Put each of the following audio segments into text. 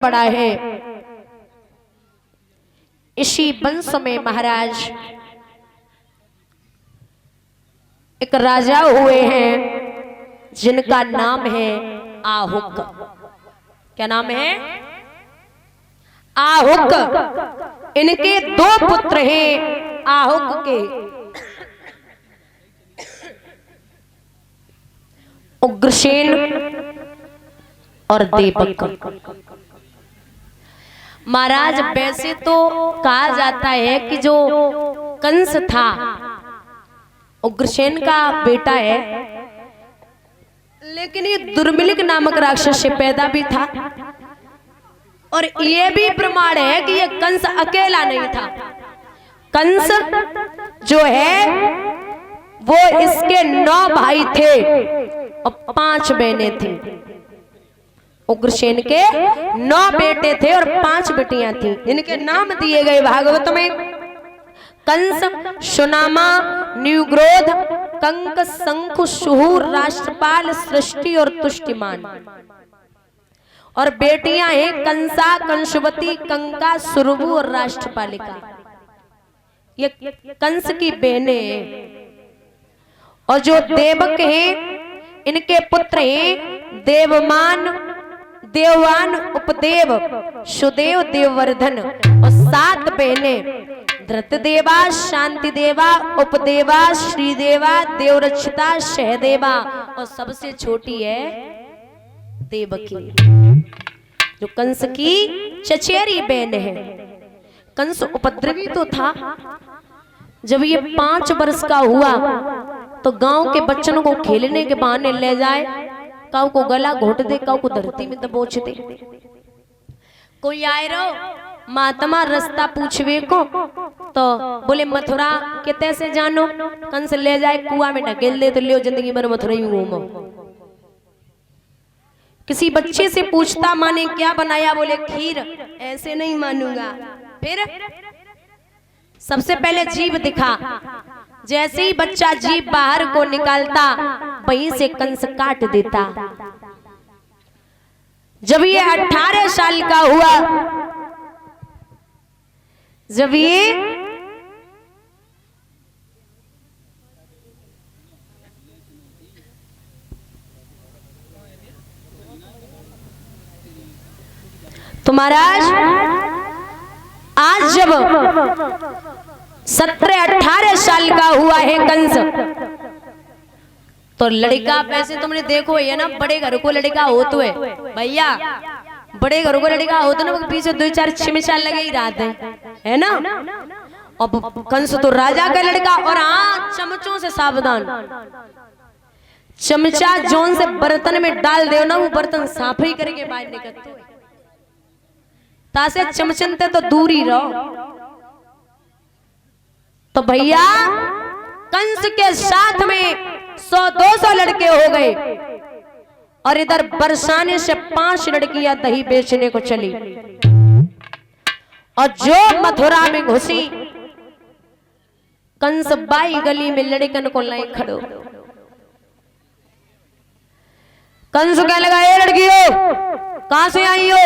पड़ा है। इसी वंश में महाराज एक राजा हुए हैं जिनका नाम है आहुक। क्या नाम है? आहुक। इनके दो पुत्र हैं आहुक के, उग्रसेन और देवक। महाराज वैसे तो कहा जाता है कि जो कंस था उग्रसेन का बेटा है, लेकिन ये दुर्मिलिक नामक राक्षस से पैदा भी था। और ये भी प्रमाण है कि ये कंस अकेला नहीं था। कंस जो है वो इसके 9 भाई थे और 5 बहनें थी। उग्रसेन के 9 बेटे थे और 5 बेटियां थी, जिनके नाम दिए गए भागवत में कंस, सुनामा, न्यूग्रोध, कंक, शंखु, सुहूर, राष्ट्रपाल, सृष्टि और तुष्टिमान। और बेटियां हैं कंसा, कंसवती, कंका, सुरभु और राष्ट्रपालिका। ये कंस की बहनें हैं। और जो देवक हैं इनके पुत्र हैं देवमान, देववान, उपदेव, सुदेव, देववर्धन। और 7 बहनें धृतदेवा, शांति देवा, उपदेवा, श्रीदेवा, देवरक्षिता, सहदेवा। और सबसे छोटी है देवकी, जो कंस की चचेरी बहन है। कंस उपद्रवी तो था। जब ये 5 वर्ष का हुआ तो गांव के बच्चों को खेलने के बहाने ले जाए, काऊ को गला घोट दे, काऊ को धरती में दबोच दे। कोई आए रो महात्मा रास्ता पूछवे को तो बोले मथुरा कितने से जानो। कंस ले जाए कुआं में ढकेल दे तो लियो जिंदगी भर मथुरा ही घूमो। किसी बच्चे से पूछता माने क्या बनाया, बोले खीर, ऐसे नहीं मानूंगा। फिर सबसे पहले जीभ दिखा। जैसे ही बच्चा जीभ बाहर को निकालता वहीं से कंस काट देता। जब ये 18 साल का हुआ, जब ये तो महाराज आज जब 17-18 साल का हुआ है कंस, तो लड़का वैसे तुमने देखो ये ना, बड़े घर को लड़का हो तो है भैया, बड़े घर को लड़का हो तो ना पीछे 2-4 साल लगे ही रहते है ना। अब कंस तो राजा का लड़का। और हाँ, चमचों से सावधान। चमचा जोन से बर्तन में डाल दे ना, वो बर्तन साफ ही करके बाहर निकलते तासे चमचनते तो दूर ही रहो। तो भैया कंस के साथ में 100-200 लड़के हो गए। और इधर बरसाने से 5 लड़कियां दही बेचने को चली। और जो मथुरा में घुसी, कंस बाई गली में लड़कन को लाई खड़ो। कंस कहने लगा, ए लड़कियों कहां से आई हो?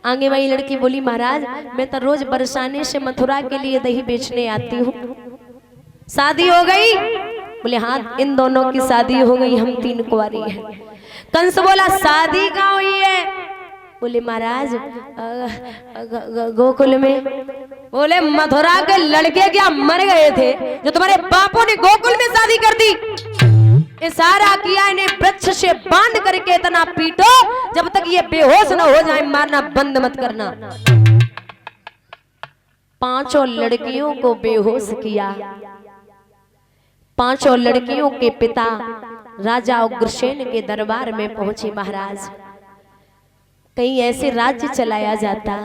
आगे वाली लड़की बोली, महाराज मैं तो रोज बरसाने से मथुरा के लिए दही बेचने आती हूँ। शादी हो गई? बोले हाँ, इन दोनों की शादी हो गई, हम 3 कुंवारी हैं। कंस बोला, शादी कहाँ हुई है? बोले महाराज गोकुल में। बोले मथुरा के लड़के क्या मर गए थे जो तुम्हारे बापों ने गोकुल में शादी कर दी? इशारा किया, इन्हें वृक्ष से बांध करके इतना पीटो जब तक ये बेहोश न हो जाए, मारना बंद मत करना। 5 लड़कियों को बेहोश किया। 5 लड़कियों के पिता राजा उग्रसेन के दरबार में पहुंचे। महाराज कहीं ऐसे राज्य चलाया जाता।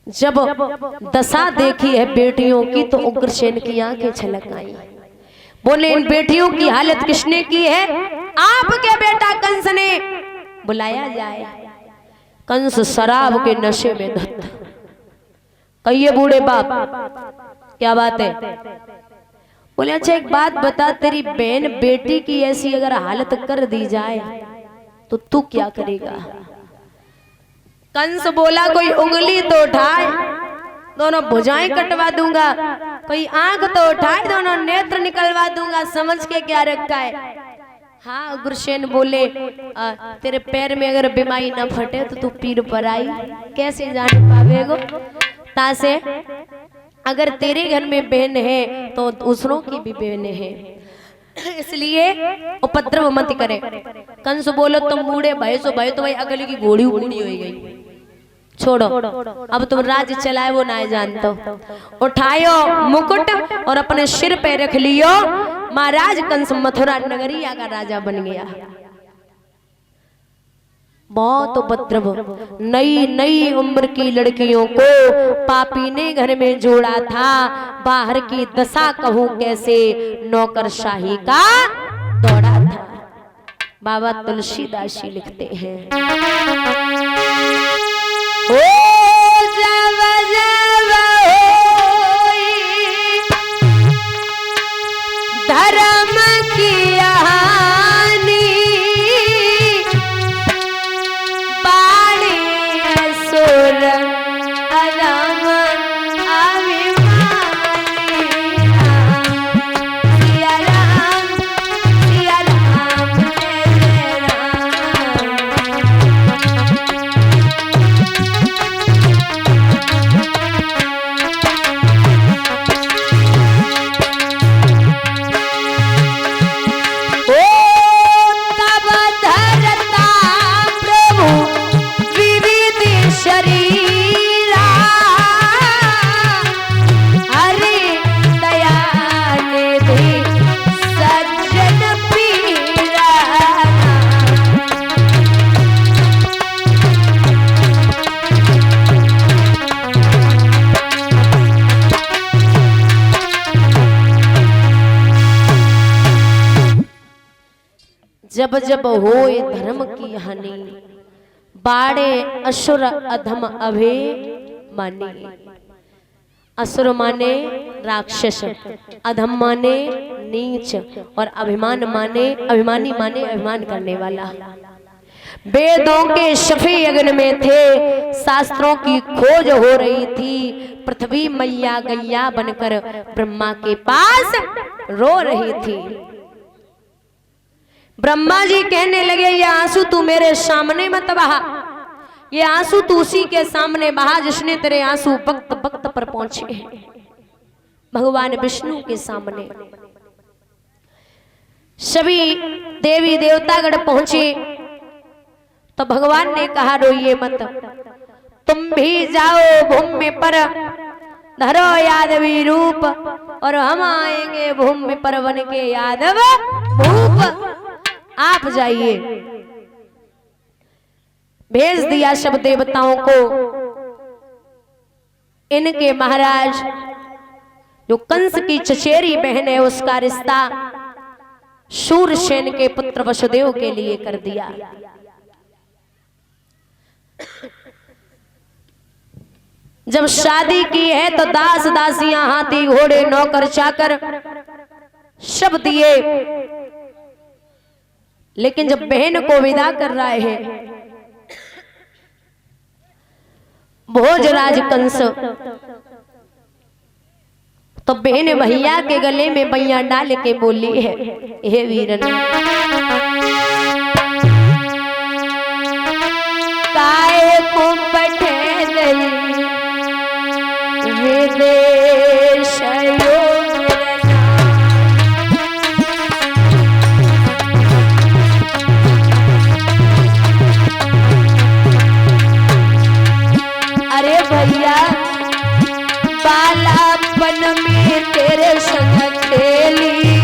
जब दशा देखी है बेटियों की तो उग्रसेन की आंखें छलक आई। बोले इन बेटियों की हालत किसने की है? आपके बेटा कंस ने। बुलाया जाए। कंस शराब के नशे में धत्त। कहिए बूढ़े बाप क्या बात है? बोले अच्छा एक बात बता, तेरी बहन बेटी की ऐसी अगर हालत कर दी जाए तो तू क्या करेगा? कंस बोला कोई उंगली तो उठाए, दोनों भुजाएं कटवा दूंगा, कोई आंख तो उठाए, दोनों नेत्र निकलवा दूंगा, समझ के क्या रखा है। हाँ उग्रसेन बोले तेरे पैर में अगर बीमारी न फटे तो तू पीर पर आई कैसे जान पावेगो। तासे अगर तेरे घर में बहन है तो दूसरों की भी बहन है, इसलिए उपद्रव मत करे। कंस बोलो तुम बूढ़े भाई सो भाई तो भाई अगले की घोड़ी उड़ी हो गई, छोड़ो अब तुम राज्य चलाए वो ना जानतो। उठायो मुकुट और अपने सिर पे रख लियो, महाराज कंस मथुरा नगरिया का राजा बन गया। बहुत उपद्रव, नई नई उम्र की लड़कियों को पापी ने घर में जोड़ा था, बाहर की दशा कहूं कैसे नौकरशाही का दौड़ा था। बाबा तुलसीदास जी लिखते हैं ओ जब जब होई धर्म की हानि, बाणी असुर अधम अभिमानी, सिया राम जय राम। जब जब होए धर्म की हानि, बाड़े असुर अधम अभिमानी। असुर माने राक्षस, अधम माने नीच और अभिमानी माने अभिमान करने वाला। वेदों के शफे यज्ञ में थे, शास्त्रों की खोज हो रही थी, पृथ्वी मैया गैया बनकर ब्रह्मा के पास रो रही थी। ब्रह्मा जी कहने लगे ये आंसू तू मेरे सामने मत बहा, ये आंसू तू उसी के सामने बहा जिसने तेरे आंसू वक्त वक्त पर पहुंचे हैं, भगवान विष्णु के सामने। सभी देवी देवतागण पहुंचे तो भगवान ने कहा रोइए मत, तुम भी जाओ भूमि पर धरो यादवी रूप, और हम आएंगे भूमि पर बन के यादव भूप। आप जाइए। भेज दिया सब देवताओं को। इनके महाराज जो कंस की चचेरी बहन है उसका रिश्ता शूरसेन के पुत्र वसुदेव के लिए कर दिया। जब शादी की है तो दास दासियां हाथी घोड़े नौकर चाकर सब दिए, लेकिन जब बहन को विदा कर रहे हैं भोजराज कंस, तो बहन भैया के गले में बैया डाल के बोली है, हे वीरन काय को पठे गई विदेश बालापन में तेरे संग खेली,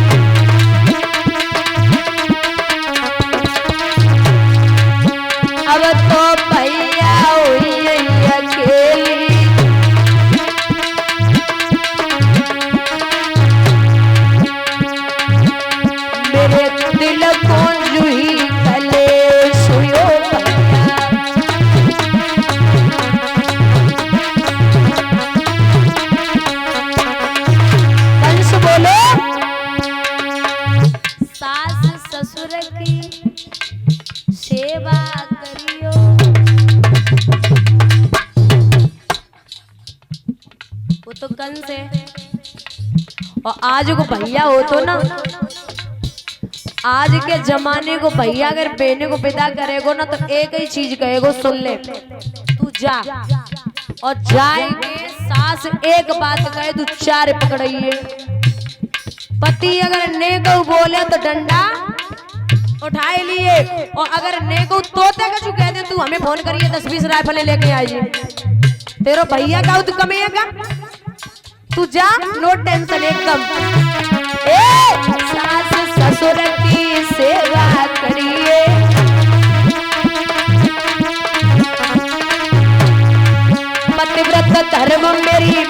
अब तो भैया हुई अकेली। मेरे दिल को जूही गले सुयो सेवा करियो। कंस है। और आज को भैया हो तो ना, आज के जमाने को भैया अगर बेने को विदा करेगो ना तो एक ही चीज कहेगो, सुन ले तू जा। और जाएंगे सास एक बात कहे तू चार पकड़िए। पति अगर ने को बोले तो डंडा उठाए लिए, और अगर ने को तोते का जो कह दे तू हमें फोन करिए 10-20 राइफलें लेके आइए। तेरो भैया का तू कमेगा, तू जा, नो टेंशन एकदम। सास ससुर की सेवा करिए, पतिव्रत धर्म मेरी